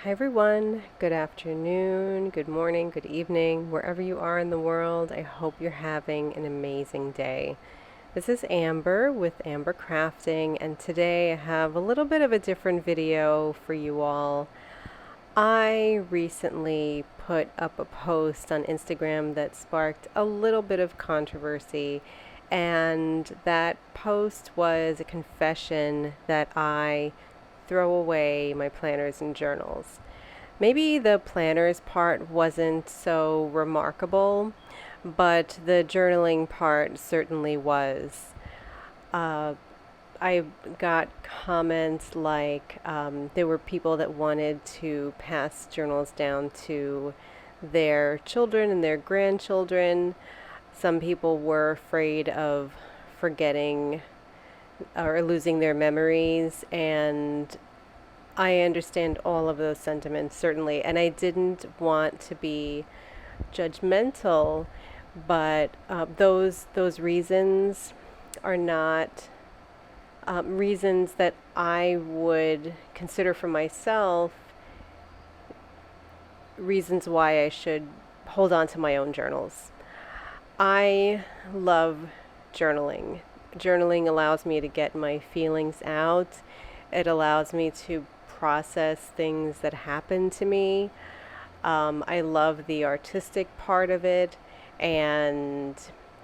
Hi everyone, good afternoon, good morning, good evening, wherever you are in the world. I hope you're having an amazing day. This is Amber with Amber Crafting, and today I have a little bit of a different video for you all. I recently put up a post on Instagram that sparked a little bit of controversy, and that post was a confession that I throw away my planners and journals. Maybe the planners part wasn't so remarkable, but the journaling part certainly was. Uh, I got comments like there were people that wanted to pass journals down to their children and their grandchildren. Some people were afraid of forgetting or losing their memories, and I understand all of those sentiments, certainly, and I didn't want to be judgmental, but those reasons are not reasons that I would consider for myself reasons why I should hold on to my own journals. I love journaling. Journaling allows me to get my feelings out. It allows me to process things that happen to me. I love the artistic part of it and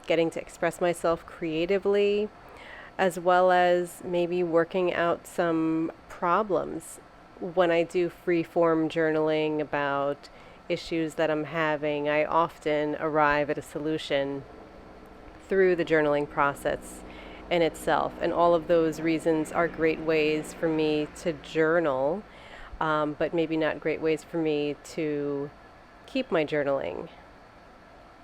getting to express myself creatively, as well as maybe working out some problems. When I do free form journaling about issues that I'm having, I often arrive at a solution through the journaling process in itself. And all of those reasons are great ways for me to journal, but maybe not great ways for me to keep my journaling.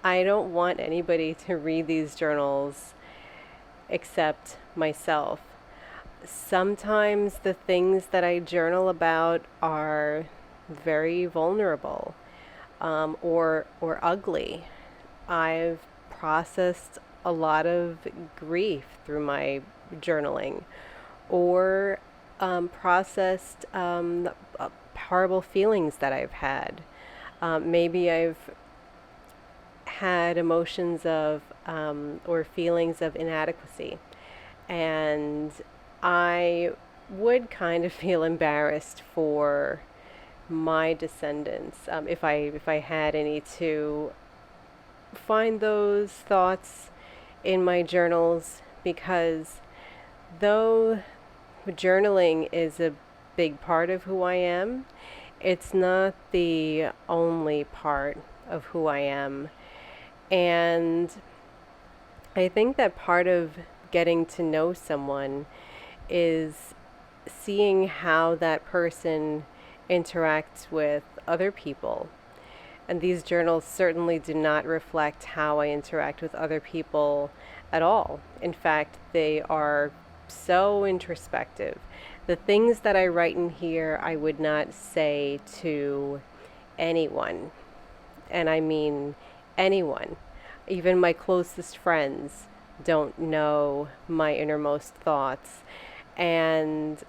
I don't want anybody to read these journals except myself. Sometimes the things that I journal about are very vulnerable, or ugly. I've processed a lot of grief through my journaling, or processed horrible feelings that I've had. Maybe I've had emotions of or feelings of inadequacy, and I would kind of feel embarrassed for my descendants, if I had any, to find those thoughts in my journals, because though journaling is a big part of who I am, it's not the only part of who I am. And I think that part of getting to know someone is seeing how that person interacts with other people. And these journals certainly do not reflect how I interact with other people at all. In fact, they are so introspective. The things that I write in here, I would not say to anyone. And I mean anyone. Even my closest friends don't know my innermost thoughts. And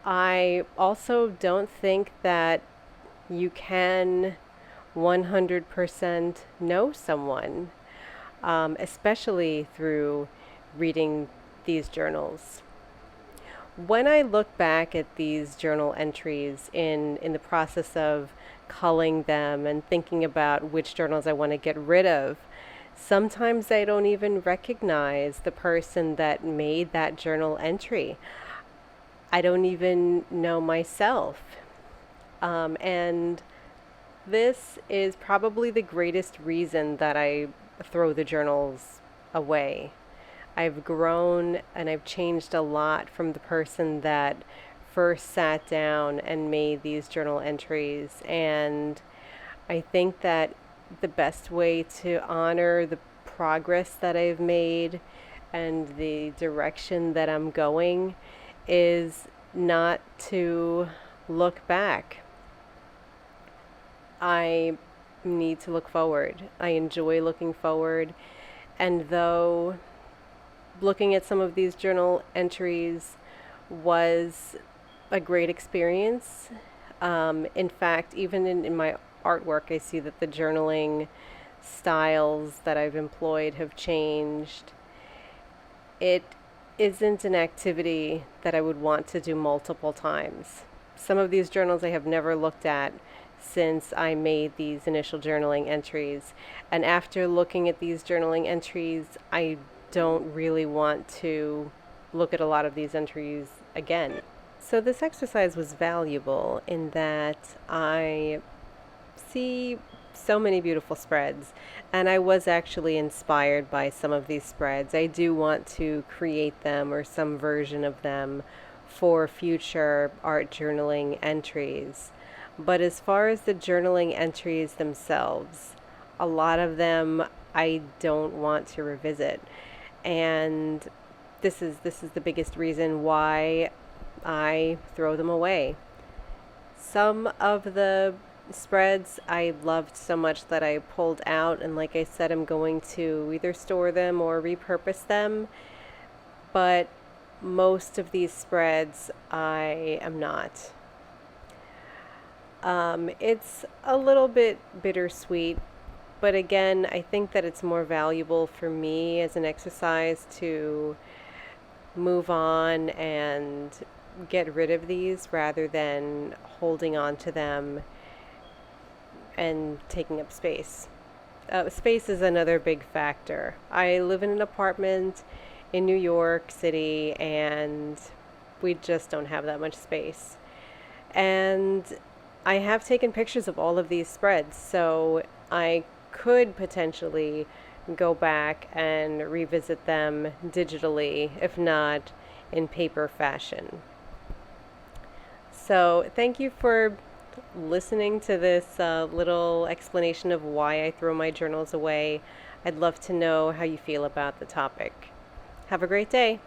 I also don't think that you can 100% know someone, especially through reading these journals. When I look back at these journal entries in the process of culling them and thinking about which journals I want to get rid of, sometimes I don't even recognize the person that made that journal entry. I don't even know myself. And this is probably the greatest reason that I throw the journals away. I've grown and I've changed a lot from the person that first sat down and made these journal entries. And I think that the best way to honor the progress that I've made and the direction that I'm going is not to look back. I need to look forward. I enjoy looking forward. And though looking at some of these journal entries was a great experience, In fact, even in my artwork, I see that the journaling styles that I've employed have changed. It isn't an activity that I would want to do multiple times. Some of these journals I have never looked at since I made these initial journaling entries. And after looking at these journaling entries, I don't really want to look at a lot of these entries again. So this exercise was valuable in that I see so many beautiful spreads, and I was actually inspired by some of these spreads. I do want to create them or some version of them for future art journaling entries. But as far as the journaling entries themselves, a lot of them I don't want to revisit. And this is the biggest reason why I throw them away. Some of the spreads I loved so much that I pulled out, and like I said, I'm going to either store them or repurpose them, but most of these spreads I am not. It's a little bit bittersweet, but again, I think that it's more valuable for me as an exercise to move on and get rid of these rather than holding on to them and taking up space. Space is another big factor. I live in an apartment in New York City, and we just don't have that much space. And I have taken pictures of all of these spreads, so I could potentially go back and revisit them digitally, if not in paper fashion. So thank you for listening to this little explanation of why I throw my journals away. I'd love to know how you feel about the topic. Have a great day.